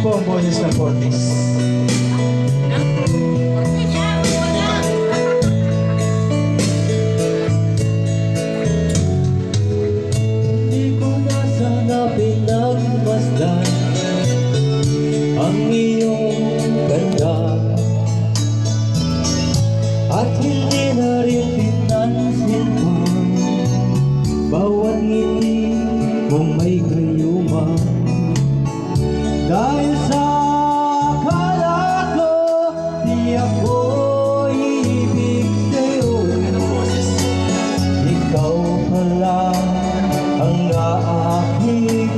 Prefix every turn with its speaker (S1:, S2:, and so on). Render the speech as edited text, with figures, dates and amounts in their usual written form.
S1: po ang boses ng Fortis.
S2: Hindi ko na sana pinagmasdan ang iyong ganda, at hindi na rin pinansin pa bawat ngiti mong may gayuma. Dahil sa akala ko di ako ibig sa'yo, ikaw pala ang aking